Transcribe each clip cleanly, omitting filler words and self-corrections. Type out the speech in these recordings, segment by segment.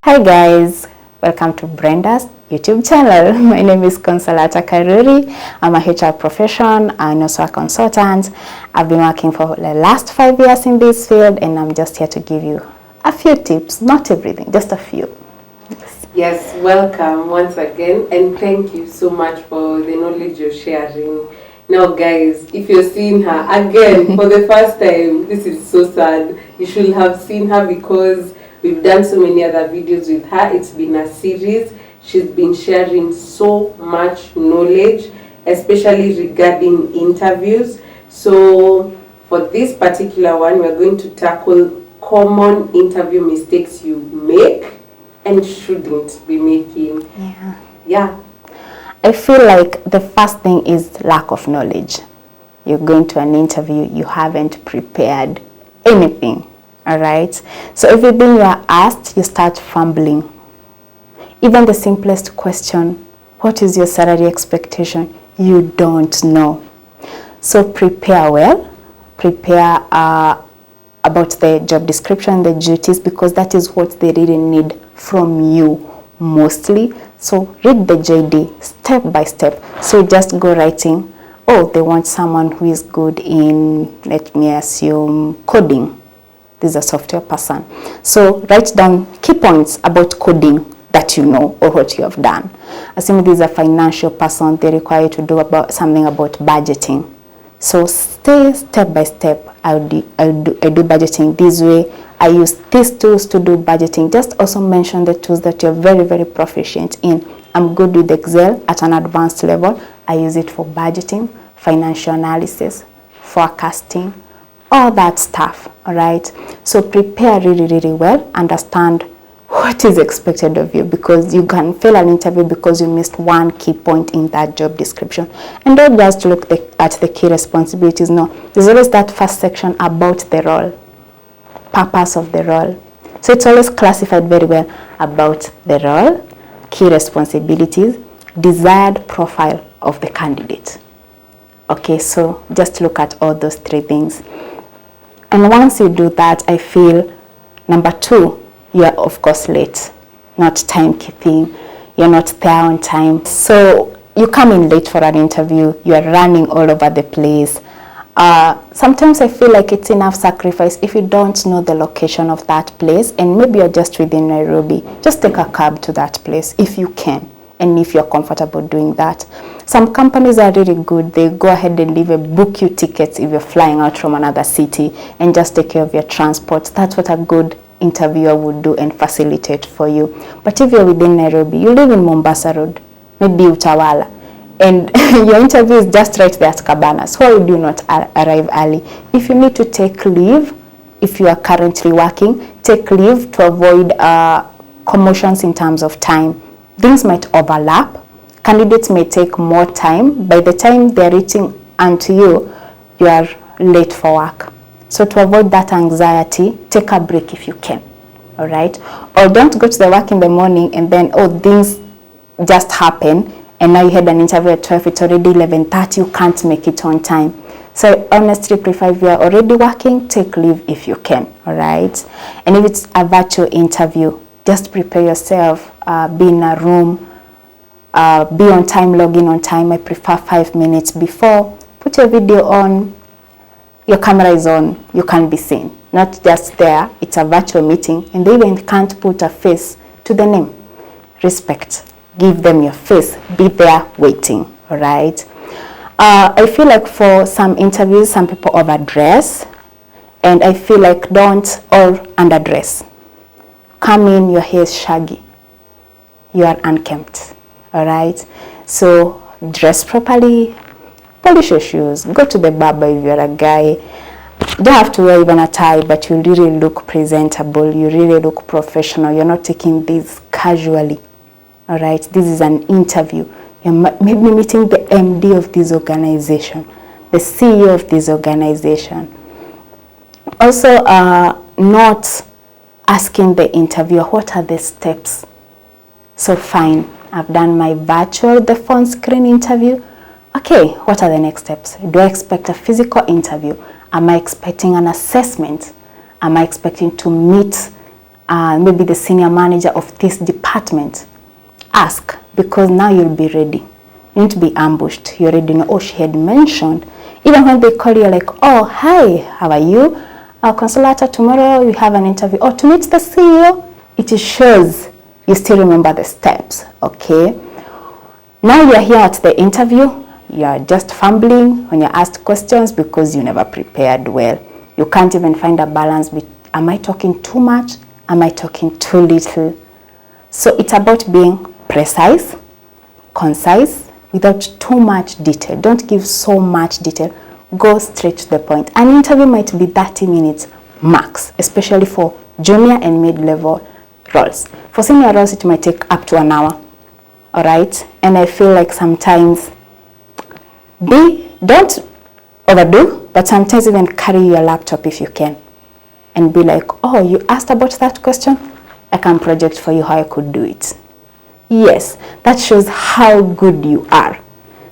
Hi guys, welcome to Brenda's YouTube channel. My name is Consolata Karuri. I'm a HR professional and also a consultant. I've been working for the last 5 years in this field, and I'm just here to give you a few tips, not everything, just a few. Yes, welcome once again, and thank you so much for the knowledge you're sharing. Now guys, if you're seeing her again for the first time, this is so sad. You should have seen her because we've done so many other videos with her. It's been a series. She's been sharing so much knowledge, especially regarding interviews. So for this particular one, we're going to tackle common interview mistakes you make and shouldn't be making. Yeah. I feel like the first thing is lack of knowledge. You're going to an interview, you haven't prepared anything, all right? So everything you are asked, you start fumbling. Even the simplest question, what is your salary expectation? You don't know. So prepare well, prepare about the job description, the duties, because that is what they really need from you mostly. So read the JD step by step. So just go writing, oh, they want someone who is good in, let me assume, coding. This is a software person. So write down key points about coding that you know or what you have done. Assuming this is a financial person, they require you to do something about budgeting. So stay step by step. I do budgeting this way. I use these tools to do budgeting. Just also mention the tools that you're very, very proficient in. I'm good with Excel at an advanced level. I use it for budgeting, financial analysis, forecasting, all that stuff, all right? So prepare really, really well. Understand what is expected of you, because you can fail an interview because you missed one key point in that job description. And don't just look at the key responsibilities. No, there's always that first section about the role, purpose of the role. So it's always classified very well about the role, key responsibilities, desired profile of the candidate. Okay, so just look at all those three things. And once you do that, I feel number two, you are of course late, not timekeeping. You're not there on time. So you come in late for an interview, you are running all over the place. Sometimes I feel like it's enough sacrifice if you don't know the location of that place, and maybe you're just within Nairobi. Just take a cab to that place if you can, and if you're comfortable doing that. Some companies are really good. They go ahead and even book you tickets if you're flying out from another city and just take care of your transport. That's what a good interviewer would do and facilitate for you. But if you're within Nairobi, you live in Mombasa Road, maybe Utawala, and your interview is just right there at Cabana, so why would you not arrive early? If you need to take leave, if you are currently working, take leave to avoid commotions in terms of time. Things might overlap. Candidates may take more time. By the time they're reaching unto you, you are late for work. So to avoid that anxiety, take a break if you can, all right? Or don't go to the work in the morning and then, oh, things just happen, and now you had an interview at 12, it's already 11:30, you can't make it on time. So I honestly prefer, if you are already working, take leave if you can, all right? And if it's a virtual interview, just prepare yourself, be in a room, be on time, log in on time. I prefer 5 minutes before. Put your video on. Your camera is on, you can be seen, not just there. It's a virtual meeting, and they even can't put a face to the name. Respect, give them your face, be there waiting, all right? I feel like for some interviews, some people overdress, and I feel like don't all underdress. Come in, your hair is shaggy, you are unkempt, all right? So dress properly, polish your shoes, go to the barber if you're a guy. You don't have to wear even a tie, but you really look presentable, you really look professional. You're not taking this casually, all right? This is an interview. You're maybe meeting the MD of this organization, the CEO of this organization. Also, not asking the interviewer, what are the steps? So fine, I've done my virtual, the phone screen interview. Okay, what are the next steps? Do I expect a physical interview? Am I expecting an assessment? Am I expecting to meet maybe the senior manager of this department. Ask, because now you'll be ready. You need to be ambushed. You already know, oh, she had mentioned. Even when they call you, like, oh, hi, how are you? Consolata, tomorrow we have an interview. Oh, to meet the CEO. It shows you still remember the steps, okay? Now you're here at the interview. You're just fumbling when you're asked questions because you never prepared well. You can't even find a balance between, am I talking too much? Am I talking too little? So it's about being precise, concise, without too much detail. Don't give so much detail. Go straight to the point. An interview might be 30 minutes max, especially for junior and mid-level roles. For senior roles, it might take up to an hour. All right? And I feel like sometimes don't overdo, but sometimes even carry your laptop if you can. And be like, oh, you asked about that question? I can project for you how I could do it. Yes, that shows how good you are.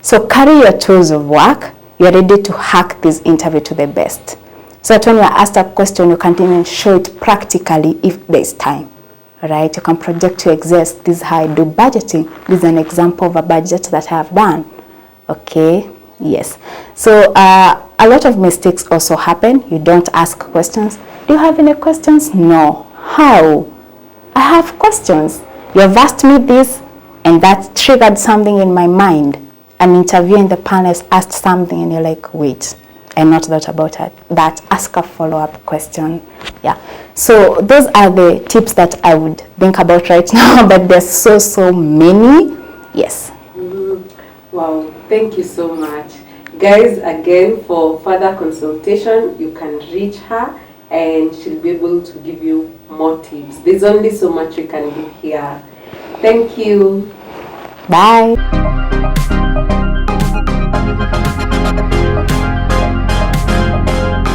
So carry your tools of work. You're ready to hack this interview to the best. So that when you're asked a question, you can even show it practically if there's time. Right? You can project to exist. This is how I do budgeting. This is an example of a budget that I have done. Okay? Yes. So a lot of mistakes also happen. You don't ask questions. Do you have any questions? No. How? I have questions. You have asked me this, and that triggered something in my mind. An interview in the panel has asked something, and you're like, wait, I not thought about it. That, ask a follow-up question. Yeah. So those are the tips that I would think about right now, but there's so many. Yes. Wow, thank you so much. Guys, again, for further consultation, you can reach her and she'll be able to give you more tips. There's only so much we can do here. Thank you. Bye.